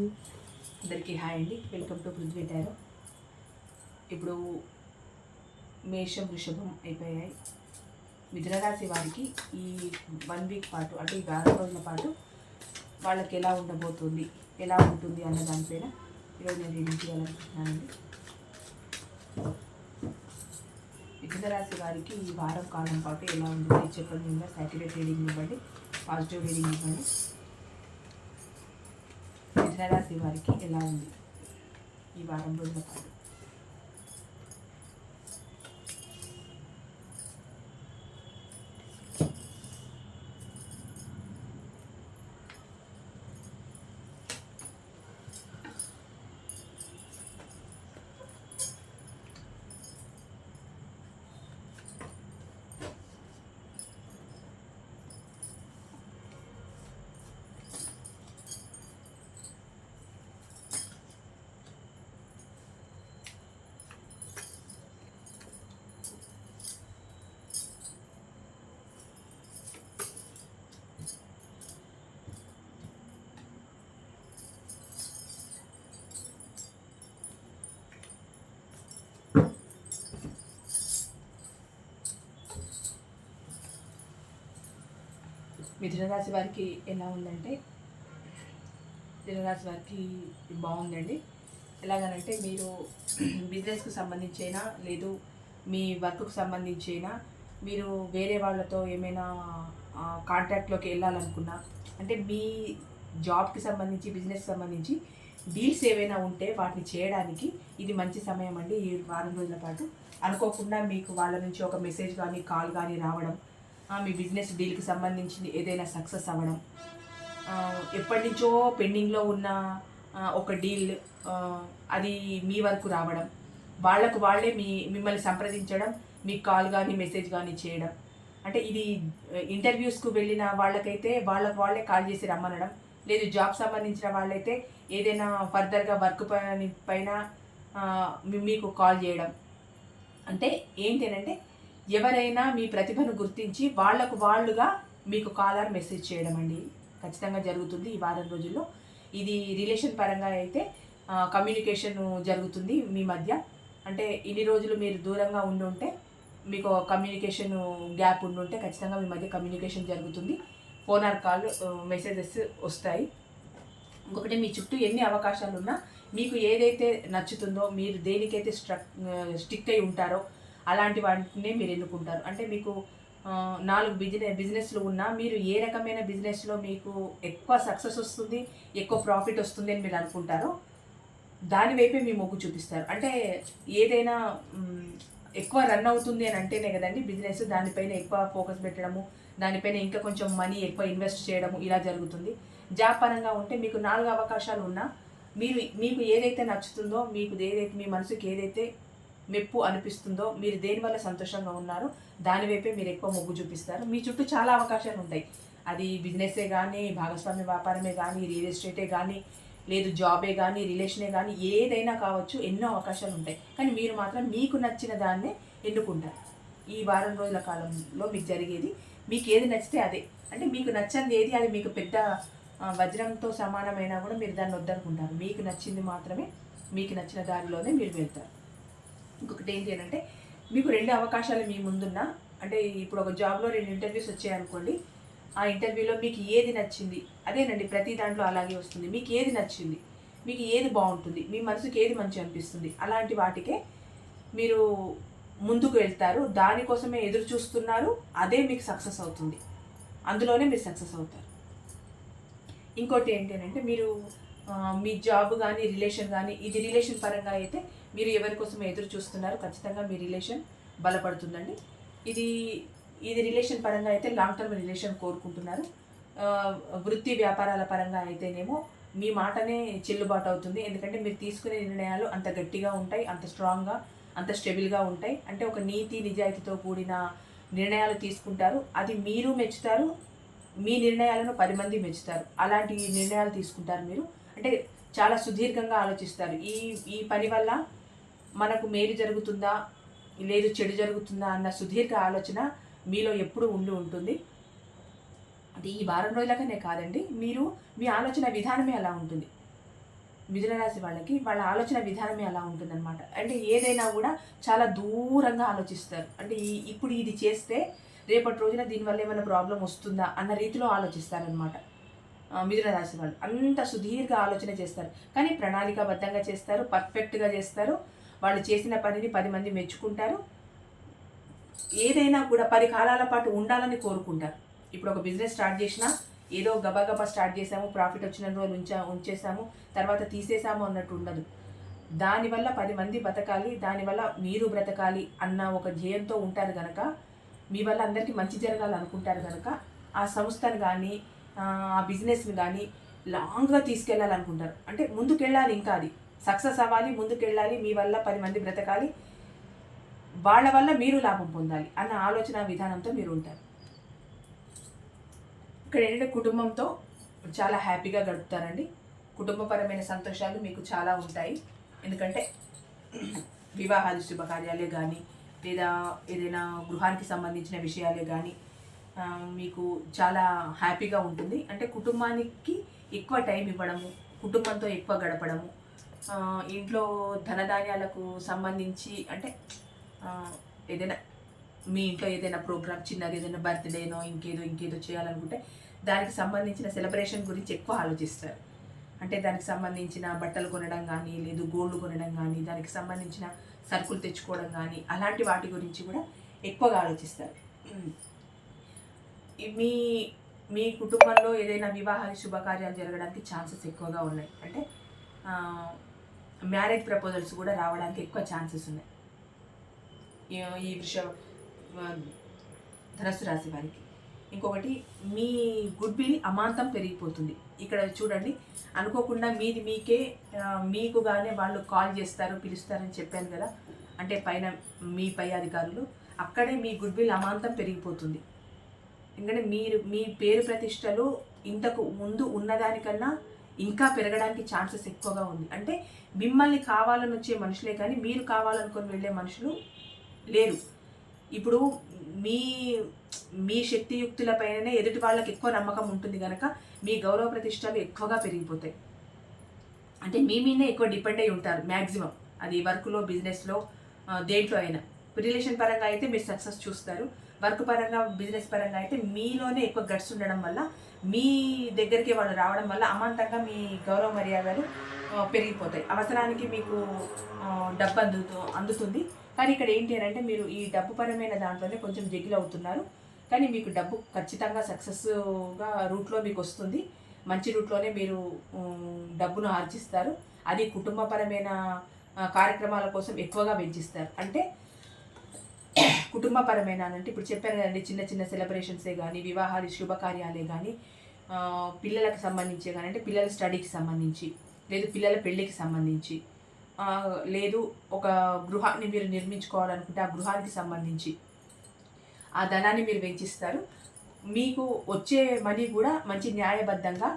అందరికీ హాయ్ అండి, welcome to Prithvi tarot. ఇప్పుడు మేషం వృషభం అయిపోయాయి. మిథున రాశి వారికి ఈ 1 వీక్ పాటు అంటే ఈ 4 రోజుల పాటు వాళ్ళకి ఎలా ఉండబోతుంది, ఎలా ఉంటుంది అన్న దానిపైన ఈరోజు నేను రీడింగ్ చేయాలనుకుంటున్నానండి. మిథున రాశి వారికి ఈ వారం కాలం పాటు ఎలా ఉంటుంది చెప్పండి. సాటిస్ఫైడ్ రీడింగ్ ఇవ్వండి, పాజిటివ్ రీడింగ్ ఇవ్వండి. మిథున రాశి వారికి ఎలా ఉంది ఈ వారం రోజుల పాటు? మిథున రాశి వారికి ఎలా ఉందంటే, మిథున రాశి వారికి బాగుందండి. ఎలాగనంటే మీరు బిజినెస్కి సంబంధించైనా లేదు మీ వర్క్కి సంబంధించైనా మీరు వేరే వాళ్ళతో ఏమైనా కాంట్రాక్ట్లోకి వెళ్ళాలనుకున్నా, అంటే మీ జాబ్కి సంబంధించి బిజినెస్కి సంబంధించి డీల్స్ ఏవైనా ఉంటే వాటిని చేయడానికి ఇది మంచి సమయం అండి. ఈ వారం రోజుల పాటు అనుకోకుండా మీకు వాళ్ళ నుంచి ఒక మెసేజ్ కానీ కాల్ కానీ రావడం, మీ బిజినెస్ డీల్కి సంబంధించింది ఏదైనా సక్సెస్ అవ్వడం, ఎప్పటి నుంచో పెండింగ్లో ఉన్న ఒక డీల్ అది మీ వరకు రావడం, వాళ్ళే మిమ్మల్ని సంప్రదించడం, మీకు కాల్ కానీ మెసేజ్ కానీ చేయడం. అంటే ఇది ఇంటర్వ్యూస్కు వెళ్ళిన వాళ్ళకైతే వాళ్ళే కాల్ చేసి రమ్మనడం, లేదు జాబ్ సంబంధించిన వాళ్ళైతే ఏదైనా ఫర్దర్గా వర్క్ పైన మీకు కాల్ చేయడం. అంటే ఏంటంటే ఎవరైనా మీ ప్రతిభను గుర్తించి వాళ్ళుగా మీకు కాల్ ఆర్ మెసేజ్ చేయడం అండి ఖచ్చితంగా జరుగుతుంది ఈ వారం రోజుల్లో. ఇది రిలేషన్ పరంగా అయితే కమ్యూనికేషన్ జరుగుతుంది మీ మధ్య. అంటే ఇన్ని రోజులు మీరు దూరంగా ఉండుంటే మీకు కమ్యూనికేషన్ గ్యాప్ ఉండుంటే ఖచ్చితంగా మీ మధ్య కమ్యూనికేషన్ జరుగుతుంది. ఫోన్ ఆర్ కాల్ మెసేజెస్ వస్తాయి. ఇంకొకటి, మీ చుట్టూ ఎన్ని అవకాశాలు ఉన్నా మీకు ఏదైతే నచ్చుతుందో, మీరు దేనికైతే స్టిక్ అయి ఉంటారో అలాంటి వాటినే మీరు ఎన్నుకుంటారు. అంటే మీకు 4 బిజినెస్లు ఉన్నా మీరు ఏ రకమైన బిజినెస్లో మీకు ఎక్కువ సక్సెస్ వస్తుంది, ఎక్కువ ప్రాఫిట్ వస్తుంది అని మీరు అనుకుంటారో దాని వైపే మీ మొగ్గు చూపిస్తారు. అంటే ఏదైనా ఎక్కువ రన్ అవుతుంది అని అంటేనే కదండి బిజినెస్, దానిపైన ఎక్కువ ఫోకస్ పెట్టడము, దానిపైన ఇంకా కొంచెం మనీ ఎక్కువ ఇన్వెస్ట్ చేయడము ఇలా జరుగుతుంది. జాబ్ పరంగా ఉంటే మీకు 4 అవకాశాలు ఉన్నా మీకు ఏదైతే నచ్చుతుందో, మీకు ఏదైతే మీ మనసుకి ఏదైతే మెప్పు అనిపిస్తుందో, మీరు దేనివల్ల సంతోషంగా ఉన్నారో దానివైపే మీరు ఎక్కువ మొగ్గు చూపిస్తారు. మీ చుట్టూ చాలా అవకాశాలు ఉంటాయి. అది బిజినెస్సే కానీ, భాగస్వామ్య వ్యాపారమే కానీ, రియల్ ఎస్టేటే కానీ, లేదు జాబే కానీ, రిలేషనే కానీ, ఏదైనా కావచ్చు, ఎన్నో అవకాశాలు ఉంటాయి. కానీ మీరు మాత్రం మీకు నచ్చిన దాన్నే ఎన్నుకుంటారు. ఈ వారం రోజుల కాలంలో మీకు జరిగేది, మీకు ఏది నచ్చితే అదే. అంటే మీకు నచ్చనిది ఏది అది మీకు పెద్ద వజ్రంతో సమానమైనా కూడా మీరు దాన్ని వద్దనుకుంటారు. మీకు నచ్చింది మాత్రమే, మీకు నచ్చిన దారిలోనే మీరు వెళ్తారు. ఇంకొకటి ఏంటి అంటే, మీకు 2 అవకాశాలు మీ ముందున్నా, అంటే ఇప్పుడు ఒక జాబ్లో 2 ఇంటర్వ్యూస్ వచ్చాయనుకోండి, ఆ ఇంటర్వ్యూలో మీకు ఏది నచ్చింది అదేనండి, ప్రతి దాంట్లో అలాగే వస్తుంది. మీకు ఏది నచ్చింది, మీకు ఏది బాగుంటుంది, మీ మనసుకి ఏది మంచి అనిపిస్తుంది, అలాంటి వాటికే మీరు ముందుకు వెళ్తారు. దానికోసమే ఎదురు చూస్తున్నారు, అదే మీకు సక్సెస్ అవుతుంది, అందులోనే మీరు సక్సెస్ అవుతారు. ఇంకోటి ఏంటి అంటే, మీరు మీ జాబ్ కానీ రిలేషన్ కానీ, ఇది రిలేషన్ పరంగా అయితే మీరు ఎవరి కోసం ఎదురు చూస్తున్నారు, ఖచ్చితంగా మీ రిలేషన్ బలపడుతుందండి. ఇది రిలేషన్ పరంగా అయితే లాంగ్ టర్మ్ రిలేషన్ కోరుకుంటున్నారు. వృత్తి వ్యాపారాల పరంగా అయితేనేమో మీ మాటనే చెల్లుబాటు అవుతుంది. ఎందుకంటే మీరు తీసుకునే నిర్ణయాలు అంత గట్టిగా ఉంటాయి, అంత స్ట్రాంగ్గా, అంత స్టెబిల్గా ఉంటాయి. అంటే ఒక నీతి నిజాయితీతో కూడిన నిర్ణయాలు తీసుకుంటారు. అది మీరు మెచ్చుతారు, మీ నిర్ణయాలను 10 మంది మెచ్చుతారు. అలాంటి నిర్ణయాలు తీసుకుంటారు మీరు. అంటే చాలా సుదీర్ఘంగా ఆలోచిస్తారు. ఈ పని వల్ల మనకు మేలు జరుగుతుందా లేదు చెడు జరుగుతుందా అన్న సుదీర్ఘ ఆలోచన మీలో ఎప్పుడూ ఉంటుంది. అది ఈ వారం రోజులకనే కాదండి, మీరు మీ ఆలోచన విధానమే అలా ఉంటుంది. మిథున రాశి వాళ్ళకి వాళ్ళ ఆలోచన విధానమే అలా ఉంటుందన్నమాట. అంటే ఏదైనా కూడా చాలా దూరంగా ఆలోచిస్తారు. అంటే ఇప్పుడు ఇది చేస్తే రేపటి రోజున దీనివల్ల ఏమైనా ప్రాబ్లం వస్తుందా అన్న రీతిలో ఆలోచిస్తారనమాట మిథున రాశి వాళ్ళు. అంత సుదీర్ఘ ఆలోచన చేస్తారు, కానీ ప్రణాళికాబద్ధంగా చేస్తారు, పర్ఫెక్ట్గా చేస్తారు. వాళ్ళు చేసిన పనిని 10 మంది మెచ్చుకుంటారు. ఏదైనా కూడా 10 కాలాల పాటు ఉండాలని కోరుకుంటారు. ఇప్పుడు ఒక బిజినెస్ స్టార్ట్ చేసినా ఏదో గబగబా స్టార్ట్ చేసాము, ప్రాఫిట్ వచ్చిన రోజు ఉంచేసాము, తర్వాత తీసేసాము అన్నట్టు ఉండదు. దానివల్ల 10 మంది బతకాలి, దానివల్ల మీరు బ్రతకాలి అన్న ఒక ధ్యేయంతో ఉంటారు కనుక, మీ వల్ల అందరికీ మంచి జరగాలనుకుంటారు కనుక ఆ సంస్థను కానీ ఆ బిజినెస్ని కానీ లాంగ్గా తీసుకెళ్ళాలనుకుంటారు. అంటే ముందుకెళ్ళాలి, ఇంకా అది సక్సెస్ అవ్వాలి, ముందుకెళ్ళాలి, మీ వల్ల 10 మంది బ్రతకాలి, వాళ్ళ వల్ల మీరు లాభం పొందాలి అన్న ఆలోచన విధానంతో మీరు ఉంటారు. ఇక్కడ ఏంటంటే కుటుంబంతో చాలా హ్యాపీగా గడుపుతారండి. కుటుంబపరమైన సంతోషాలు మీకు చాలా ఉంటాయి. ఎందుకంటే వివాహాది శుభకార్యాలే కానీ లేదా ఏదైనా గృహానికి సంబంధించిన విషయాలే కానీ మీకు చాలా హ్యాపీగా ఉంటుంది. అంటే కుటుంబానికి ఎక్కువ టైం ఇవ్వడము, కుటుంబంతో ఎక్కువ గడపడము, ఇంట్లో ధనధాన్యాలకు సంబంధించి అంటే ఏదైనా మీ ఇంట్లో ఏదైనా ప్రోగ్రామ్ చిన్నది ఏదైనా బర్త్డేనో ఇంకేదో చేయాలనుకుంటే దానికి సంబంధించిన సెలబ్రేషన్ గురించి ఎక్కువ ఆలోచిస్తారు. అంటే దానికి సంబంధించిన బట్టలు కొనడం కానీ, లేదు గోల్డ్ కొనడం కానీ, దానికి సంబంధించిన సరుకులు తెచ్చుకోవడం కానీ, అలాంటి వాటి గురించి కూడా ఎక్కువగా ఆలోచిస్తారు. మీ మీ కుటుంబంలో ఏదైనా వివాహాలు శుభకార్యాలు జరగడానికి ఛాన్సెస్ ఎక్కువగా ఉన్నాయి. అంటే మ్యారేజ్ ప్రపోజల్స్ కూడా రావడానికి ఎక్కువ ఛాన్సెస్ ఉన్నాయి ఈ ధనుస్సు రాశి వారికి. ఇంకొకటి, మీ గుడ్ విల్ అమాంతం పెరిగిపోతుంది. ఇక్కడ చూడండి, అనుకోకుండా మీకే మీకుగానే వాళ్ళు కాల్ చేస్తారు, పిలుస్తారని చెప్పాను కదా. అంటే పైన మీ పై అధికారులు, అక్కడే మీ గుడ్ విల్ అమాంతం పెరిగిపోతుంది. ఎందుకంటే మీ పేరు ప్రతిష్టలు ఇంతకు ముందు ఉన్నదానికన్నా ఇంకా పెరగడానికి ఛాన్సెస్ ఎక్కువగా ఉంది. అంటే మిమ్మల్ని కావాలని వచ్చే మనుషులే కానీ మీరు కావాలనుకొని వెళ్ళే మనుషులు లేరు. ఇప్పుడు మీ శక్తియుక్తులపైననే ఎదుటి వాళ్ళకి ఎక్కువ నమ్మకం ఉంటుంది కనుక మీ గౌరవ ప్రతిష్టలు ఎక్కువగా పెరిగిపోతాయి. అంటే మీ మీదే ఎక్కువ డిపెండ్ అయి ఉంటారు మ్యాక్సిమం. అది వర్క్లో, బిజినెస్లో, దేంట్లో అయినా. రిలేషన్ పరంగా అయితే మీరు సక్సెస్ చూస్తారు, వర్క్ పరంగా, బిజినెస్ పరంగా అయితే మీలోనే ఎక్కువ గట్స్ ఉండడం వల్ల, మీ దగ్గరికి వాళ్ళు రావడం వల్ల అమాంతంగా మీ గౌరవ మర్యాదలు పెరిగిపోతాయి. అవసరానికి మీకు డబ్బు అందుతుంది. కానీ ఇక్కడ ఏంటి అని అంటే మీరు ఈ డబ్బు పరమైన దాంట్లోనే కొంచెం జగిల్ అవుతున్నారు. కానీ మీకు డబ్బు ఖచ్చితంగా సక్సెస్గా రూట్లో మీకు వస్తుంది. మంచి రూట్లోనే మీరు డబ్బును ఆర్జిస్తారు. అది కుటుంబపరమైన కార్యక్రమాల కోసం ఎక్కువగా వెచ్చిస్తారు. అంటే కుటుంబపరమైన అంటే ఇప్పుడు చెప్పాను కదండి, చిన్న చిన్న సెలబ్రేషన్సే కానీ, వివాహాలు శుభకార్యాలే కానీ, పిల్లలకు సంబంధించే కానీ, అంటే పిల్లల స్టడీకి సంబంధించి, లేదు పిల్లల పెళ్ళికి సంబంధించి, లేదు ఒక గృహాన్ని మీరు నిర్మించుకోవాలనుకుంటే ఆ గృహానికి సంబంధించి ఆ ధనాన్ని మీరు వెచ్చిస్తారు. మీకు వచ్చే మనీ కూడా మంచి న్యాయబద్ధంగా,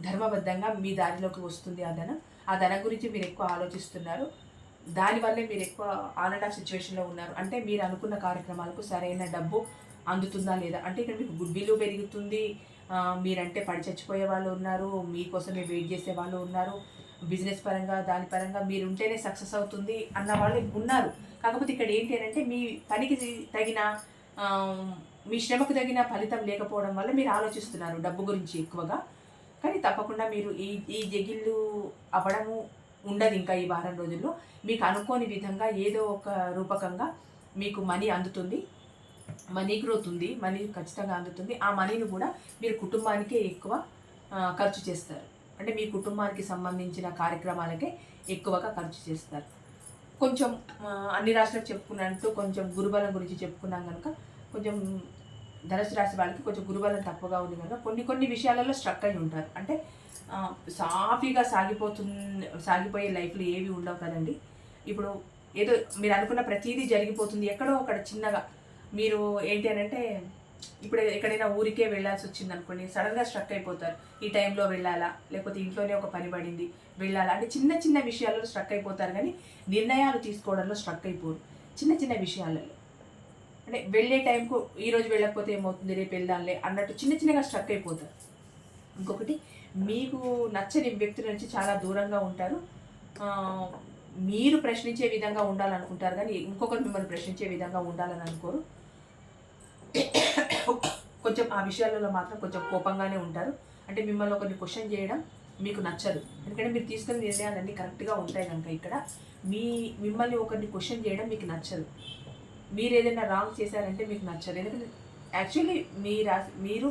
ధర్మబద్ధంగా మీ దారిలోకి వస్తుంది. ఆ ధనం గురించి మీరు ఎక్కువ ఆలోచిస్తున్నారు. దానివల్లే మీరు ఎక్కువ ఆన్ అండ్ ఆఫ్ సిచ్యువేషన్లో ఉన్నారు. అంటే మీరు అనుకున్న కార్యక్రమాలకు సరైన డబ్బు అందుతుందా లేదా, అంటే ఇక్కడ మీకు గుడ్ విల్ పెరుగుతుంది. మీరంటే పడి చచ్చిపోయే వాళ్ళు ఉన్నారు, మీకోసమే వెయిట్ చేసే వాళ్ళు ఉన్నారు. బిజినెస్ పరంగా, దాని పరంగా మీరు ఉంటేనే సక్సెస్ అవుతుంది అన్న వాళ్ళు ఉన్నారు. కాకపోతే ఇక్కడ ఏంటి అని అంటే మీ పనికి తగిన, మీ శ్రమకు తగిన ఫలితం లేకపోవడం వల్ల మీరు ఆలోచిస్తున్నారు డబ్బు గురించి ఎక్కువగా. కానీ తప్పకుండా మీరు ఈ జగిళ్ళు అవ్వడము ఉండదు. ఇంకా ఈ వారం రోజుల్లో మీకు అనుకోని విధంగా ఏదో ఒక రూపకంగా మీకు మనీ అందుతుంది, మనీ గ్రోత్ ఉంది, మనీ ఖచ్చితంగా అందుతుంది. ఆ మనీని కూడా మీరు కుటుంబానికే ఎక్కువ ఖర్చు చేస్తారు. అంటే మీ కుటుంబానికి సంబంధించిన కార్యక్రమాలకే ఎక్కువగా ఖర్చు చేస్తారు. కొంచెం అన్ని రాశులకు చెప్పుకున్నట్టు కొంచెం గురుబలం గురించి చెప్పుకున్నాం కనుక కొంచెం ధనుసు రాశి వాళ్ళకి కొంచెం గురుబలం తక్కువగా ఉంది కనుక కొన్ని విషయాలలో స్ట్రక్ అయి ఉంటారు. అంటే సాఫీగా సాగిపోయే లైఫ్లో ఏవి ఉండవు కదండి. ఇప్పుడు ఏదో మీరు అనుకున్న ప్రతిదీ జరిగిపోతుంది, ఎక్కడో అక్కడ చిన్నగా మీరు ఏంటి అని అంటే, ఇప్పుడు ఎక్కడైనా ఊరికే వెళ్ళాల్సి వచ్చింది అనుకోండి, సడన్గా స్ట్రక్ అయిపోతారు. ఈ టైంలో వెళ్ళాలా, లేకపోతే ఇంట్లోనే ఒక పని పడింది వెళ్ళాలా, అంటే చిన్న చిన్న విషయాల్లో స్ట్రక్ అయిపోతారు. కానీ నిర్ణయాలు తీసుకోవడంలో స్ట్రక్ అయిపోరు. చిన్న చిన్న విషయాలలో అంటే వెళ్ళే టైంకు ఈరోజు వెళ్ళకపోతే ఏమవుతుంది, రేపు వెళ్దాంలే అన్నట్టు చిన్నగా స్ట్రక్ అయిపోతారు. ఇంకొకటి, మీకు నచ్చని వ్యక్తుల నుంచి చాలా దూరంగా ఉంటారు. మీరు ప్రశ్నించే విధంగా ఉండాలనుకుంటారు కానీ ఇంకొకరు మిమ్మల్ని ప్రశ్నించే విధంగా ఉండాలని అనుకోరు. కొంచెం ఆ విషయాలలో మాత్రం కొంచెం కోపంగానే ఉంటారు. అంటే మిమ్మల్ని ఒకరిని క్వశ్చన్ చేయడం మీకు నచ్చదు. ఎందుకంటే మీరు తీసుకునే నిర్ణయాలన్నీ కరెక్ట్గా ఉంటాయి కనుక ఇక్కడ మిమ్మల్ని ఒకరిని క్వశ్చన్ చేయడం మీకు నచ్చదు. మీరు ఏదైనా రాంగ్ చేశారంటే మీకు నచ్చదు. ఎందుకంటే యాక్చువల్లీ మీరు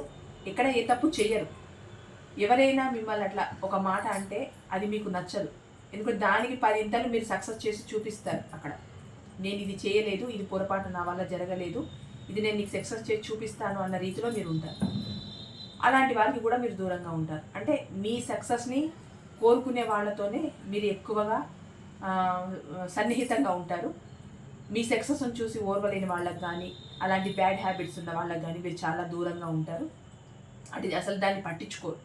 ఎక్కడ ఏ తప్పు చేయరు. ఎవరైనా మిమ్మల్ని అట్లా ఒక మాట అంటే అది మీకు నచ్చదు. ఎందుకంటే దానికి 10 ఇంతలు మీరు సక్సెస్ చేసి చూపిస్తారు. అక్కడ నేను ఇది చేయలేదు, ఇది పొరపాటు నా వల్ల జరగలేదు, ఇది నేను నీకు సక్సెస్ చేసి చూపిస్తాను అన్న రీతిలో మీరు ఉంటారు. అలాంటి వారికి కూడా మీరు దూరంగా ఉంటారు. అంటే మీ సక్సెస్ని కోరుకునే వాళ్ళతోనే మీరు ఎక్కువగా సన్నిహితంగా ఉంటారు. మీ సక్సెస్ని చూసి ఓర్వలేని వాళ్ళకి కానీ, అలాంటి బ్యాడ్ హ్యాబిట్స్ ఉన్న వాళ్ళకి కానీ మీరు చాలా దూరంగా ఉంటారు. అంటే అసలు దాన్ని పట్టించుకోరు.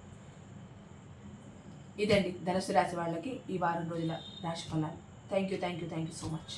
ఇదండి ధనుసు రాశి వాళ్ళకి ఈ వారం రోజుల రాశి ఫలాలు. Thank you so much.